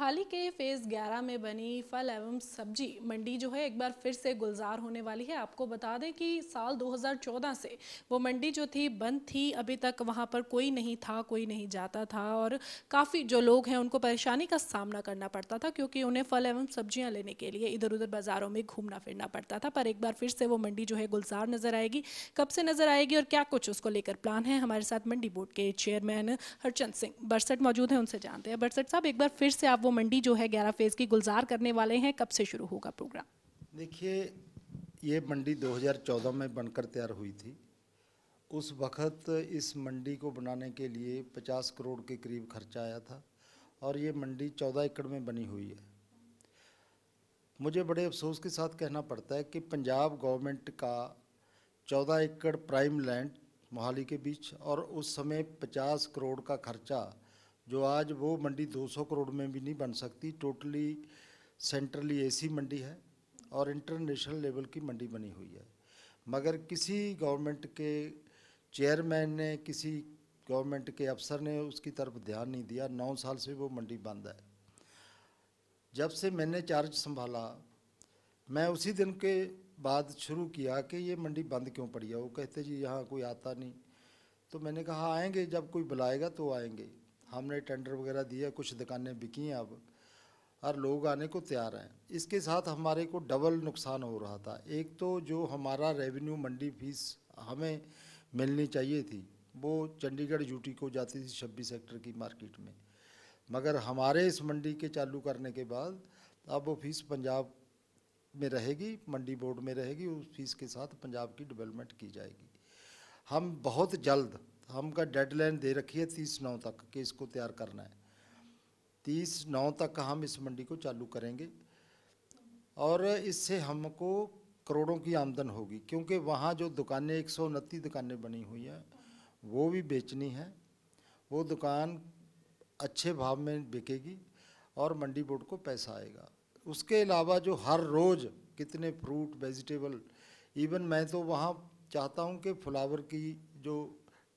मोहाली के फेज़ 11 में बनी फल एवं सब्जी मंडी जो है एक बार फिर से गुलजार होने वाली है। आपको बता दें कि साल 2014 से वो मंडी जो थी बंद थी। अभी तक वहाँ पर कोई नहीं था, कोई नहीं जाता था और काफ़ी जो लोग हैं उनको परेशानी का सामना करना पड़ता था, क्योंकि उन्हें फल एवं सब्जियाँ लेने के लिए इधर उधर बाज़ारों में घूमना फिरना पड़ता था। पर एक बार फिर से वो मंडी जो है गुलजार नज़र आएगी। कब से नज़र आएगी और क्या कुछ उसको लेकर प्लान है, हमारे साथ मंडी बोर्ड के चेयरमैन हरचंद सिंह बरसट मौजूद हैं, उनसे जानते हैं। बरसट साहब, एक बार फिर से आप वो मंडी जो है 11 फेज़ की गुलजार करने वाले हैं, कब से शुरू होगा प्रोग्राम? देखिए, ये मंडी 2014 में बनकर तैयार हुई थी। उस वक़्त इस मंडी को बनाने के लिए 50 करोड़ के करीब खर्चा आया था और ये मंडी 14 एकड़ में बनी हुई है। मुझे बड़े अफसोस के साथ कहना पड़ता है कि पंजाब गवर्नमेंट का 14 एकड़ प्राइम लैंड मोहाली के बीच और उस समय 50 करोड़ का खर्चा, जो आज वो मंडी 200 करोड़ में भी नहीं बन सकती। टोटली सेंट्रली एसी मंडी है और इंटरनेशनल लेवल की मंडी बनी हुई है, मगर किसी गवर्नमेंट के चेयरमैन ने, किसी गवर्नमेंट के अफसर ने उसकी तरफ ध्यान नहीं दिया। 9 साल से वो मंडी बंद है। जब से मैंने चार्ज संभाला, मैं उसी दिन के बाद शुरू किया कि ये मंडी बंद क्यों पड़ी है। वो कहते जी यहाँ कोई आता नहीं। तो मैंने कहा आएंगे, जब कोई बुलाएगा तो आएंगे। हमने टेंडर वगैरह दिया, कुछ दुकानें बिकी हैं अब और लोग आने को तैयार हैं। इसके साथ हमारे को डबल नुकसान हो रहा था। एक तो जो हमारा रेवेन्यू मंडी फीस हमें मिलनी चाहिए थी, वो चंडीगढ़ यूटी को जाती थी 26 सेक्टर की मार्केट में, मगर हमारे इस मंडी के चालू करने के बाद अब वो फीस पंजाब में रहेगी, मंडी बोर्ड में रहेगी। उस फीस के साथ पंजाब की डेवलपमेंट की जाएगी। हम बहुत जल्द, हमका डेडलाइन दे रखी है 30/9 तक कि इसको तैयार करना है। 30/9 तक हम इस मंडी को चालू करेंगे और इससे हमको करोड़ों की आमदन होगी, क्योंकि वहाँ जो दुकानें 129 दुकानें बनी हुई हैं वो भी बेचनी है। वो दुकान अच्छे भाव में बिकेगी और मंडी बोर्ड को पैसा आएगा। उसके अलावा जो हर रोज़ कितने फ्रूट वेजिटेबल, इवन मैं तो वहाँ चाहता हूँ कि फ्लावर की जो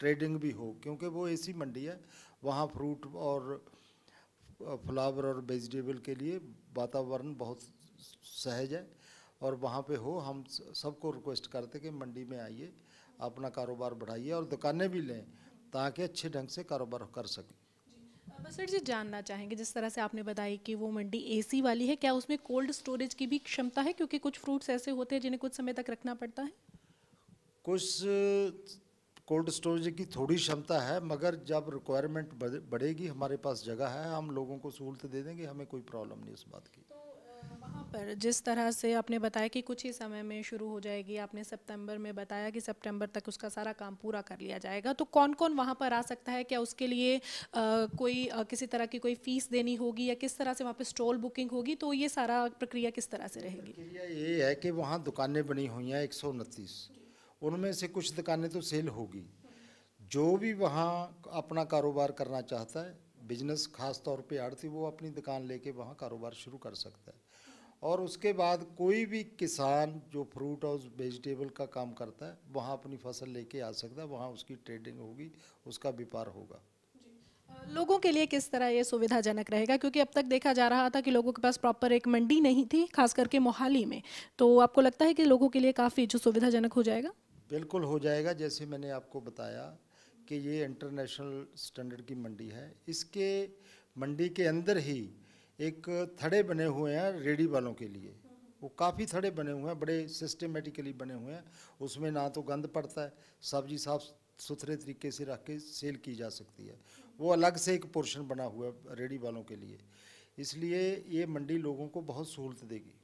ट्रेडिंग भी हो, क्योंकि वो ऐसी मंडी है, वहाँ फ्रूट और फ्लावर और वेजिटेबल के लिए वातावरण बहुत सहज है और वहाँ पे हो। हम सबको रिक्वेस्ट करते कि मंडी में आइए, अपना कारोबार बढ़ाइए और दुकानें भी लें ताकि अच्छे ढंग से कारोबार कर सकें। बस सर जी, जानना चाहेंगे, जिस तरह से आपने बताया कि वो मंडी एसी वाली है, क्या उसमें कोल्ड स्टोरेज की भी क्षमता है? क्योंकि कुछ फ्रूट्स ऐसे होते हैं जिन्हें कुछ समय तक रखना पड़ता है। कुछ कोल्ड स्टोरेज की थोड़ी क्षमता है, मगर जब रिक्वायरमेंट बढ़ेगी, हमारे पास जगह है, हम लोगों को सहूलत दे देंगे, हमें कोई प्रॉब्लम नहीं उस बात की। तो वहाँ पर जिस तरह से आपने बताया कि कुछ ही समय में शुरू हो जाएगी, आपने सितंबर में बताया कि सितंबर तक उसका सारा काम पूरा कर लिया जाएगा, तो कौन कौन वहाँ पर आ सकता है? क्या उसके लिए कोई किसी तरह की कोई फीस देनी होगी या किस तरह से वहाँ पे स्टॉल बुकिंग होगी? तो ये सारा प्रक्रिया किस तरह से रहेगी? प्रक्रिया ये है कि वहाँ दुकानें बनी हुई हैं 129, उनमें से कुछ दुकानें तो सेल होगी। जो भी वहाँ अपना कारोबार करना चाहता है, बिजनेस, खास तौर पे आड़ती, वो अपनी दुकान लेके वहाँ कारोबार शुरू कर सकता है। और उसके बाद कोई भी किसान जो फ्रूट और वेजिटेबल का काम करता है, वहाँ अपनी फसल लेके आ सकता है, वहाँ उसकी ट्रेडिंग होगी, उसका व्यापार होगा। लोगों के लिए किस तरह ये सुविधाजनक रहेगा? क्योंकि अब तक देखा जा रहा था कि लोगों के पास प्रॉपर एक मंडी नहीं थी, खास करके मोहाली में। तो आपको लगता है कि लोगों के लिए काफ़ी जो सुविधाजनक हो जाएगा? बिल्कुल हो जाएगा। जैसे मैंने आपको बताया कि ये इंटरनेशनल स्टैंडर्ड की मंडी है। इसके मंडी के अंदर ही एक थड़े बने हुए हैं रेडी वालों के लिए। वो काफ़ी थड़े बने हुए हैं, बड़े सिस्टमेटिकली बने हुए हैं। उसमें ना तो गंद पड़ता है, सब्जी साफ सुथरे तरीके से रख के सेल की जा सकती है। वो अलग से एक पोर्शन बना हुआ है रेडी वालों के लिए। इसलिए ये मंडी लोगों को बहुत सहूलत देगी।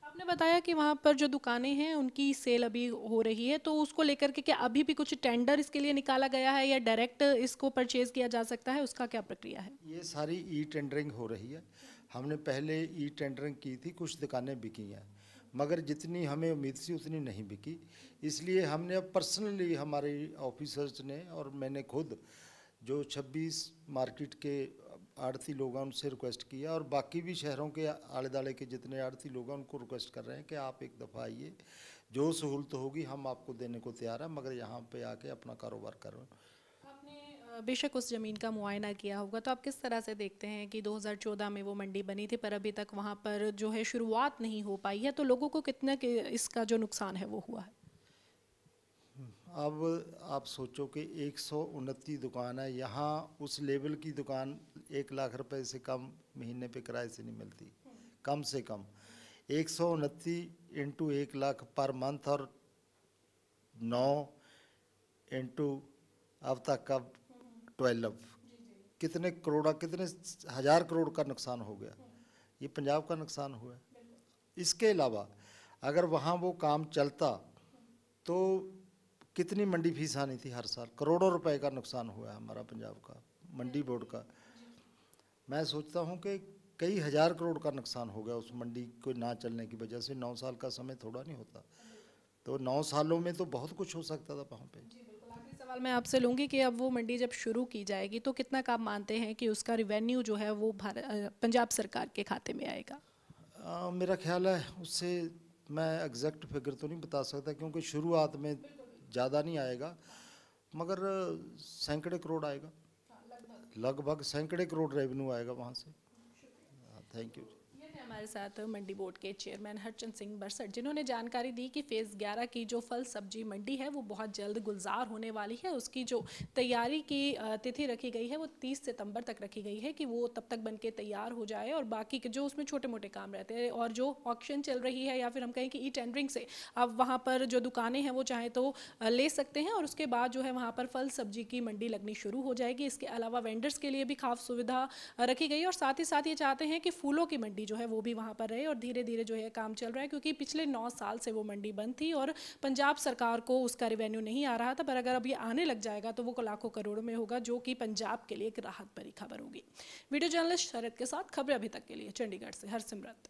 आपने बताया कि वहाँ पर जो दुकानें हैं उनकी सेल अभी हो रही है, तो उसको लेकर के क्या अभी भी कुछ टेंडर इसके लिए निकाला गया है या डायरेक्ट इसको परचेज किया जा सकता है? उसका क्या प्रक्रिया है? ये सारी ई टेंडरिंग हो रही है। हमने पहले ई टेंडरिंग की थी, कुछ दुकानें बिकी हैं, मगर जितनी हमें उम्मीद थी उतनी नहीं बिकी। इसलिए हमने अब पर्सनली, हमारे ऑफिसर्स ने और मैंने खुद, जो 26 मार्केट के आड़ती लोग हैं उनसे रिक्वेस्ट किया और बाकी भी शहरों के आले दाले के जितने आड़ती लोग हैं उनको रिक्वेस्ट कर रहे हैं कि आप एक दफ़ा आइए, जो सहूलत होगी हम आपको देने को तैयार हैं, मगर यहाँ पे आके अपना कारोबार करो। आपने बेशक उस ज़मीन का मुआयना किया होगा, तो आप किस तरह से देखते हैं कि 2014 में वो मंडी बनी थी पर अभी तक वहाँ पर जो है शुरुआत नहीं हो पाई है, तो लोगों को कितना इसका जो नुकसान है वो हुआ है? अब आप सोचो कि 129 दुकान है यहाँ, उस लेवल की दुकान 1 लाख रुपए से कम महीने पे किराए से नहीं मिलती, कम से कम 129 इंटू 1 लाख पर मंथ, और 9 इंटू अब तक का 12, कितने करोड़, कितने हजार करोड़ का नुकसान हो गया। ये पंजाब का नुकसान हुआ है। इसके अलावा अगर वहाँ वो काम चलता तो कितनी मंडी फीस आनी थी हर साल, करोड़ों रुपए का नुकसान हुआ है हमारा पंजाब का मंडी बोर्ड का। मैं सोचता हूँ कि कई हजार करोड़ का नुकसान हो गया उस मंडी को ना चलने की वजह से। 9 साल का समय थोड़ा नहीं होता, तो 9 सालों में तो बहुत कुछ हो सकता था वहाँ पे। आखिरी सवाल मैं आपसे लूँगी कि अब वो मंडी जब शुरू की जाएगी तो कितना का आप मानते हैं कि उसका रिवेन्यू जो है वो पंजाब सरकार के खाते में आएगा? मेरा ख्याल है उससे, मैं एग्जैक्ट फिगर तो नहीं बता सकता क्योंकि शुरुआत में ज़्यादा नहीं आएगा, मगर सैकड़े करोड़ आएगा, लगभग सैकड़े करोड़ रेवेन्यू आएगा वहाँ से। Thank you. ये थे हमारे साथ मंडी बोर्ड के चेयरमैन हरचंद सिंह बरसट, जिन्होंने जानकारी दी कि फ़ेज़ 11 की जो फल सब्जी मंडी है वो बहुत जल्द गुलजार होने वाली है। उसकी जो तैयारी की तिथि रखी गई है वो 30 सितंबर तक रखी गई है कि वो तब तक बन के तैयार हो जाए, और बाकी के जो उसमें छोटे मोटे काम रहते हैं और जो ऑक्शन चल रही है या फिर हम कहें कि ई टेंडरिंग से अब वहाँ पर जो दुकानें हैं वो चाहे तो ले सकते हैं, और उसके बाद जो है वहाँ पर फल सब्जी की मंडी लगनी शुरू हो जाएगी। इसके अलावा वेंडर्स के लिए भी खास सुविधा रखी गई, और साथ ही साथ ये चाहते हैं कि फूलों की मंडी जो है वो भी वहाँ पर रहे, और धीरे धीरे जो है काम चल रहा है क्योंकि पिछले 9 साल से वो मंडी बंद थी और पंजाब सरकार को उसका रेवेन्यू नहीं आ रहा था। पर अगर अब ये आने लग जाएगा तो वो लाखों करोड़ों में होगा, जो कि पंजाब के लिए एक राहत भरी खबर होगी। वीडियो जर्नलिस्ट शरद के साथ खबरें अभी तक के लिए चंडीगढ़ से हरसिमरत।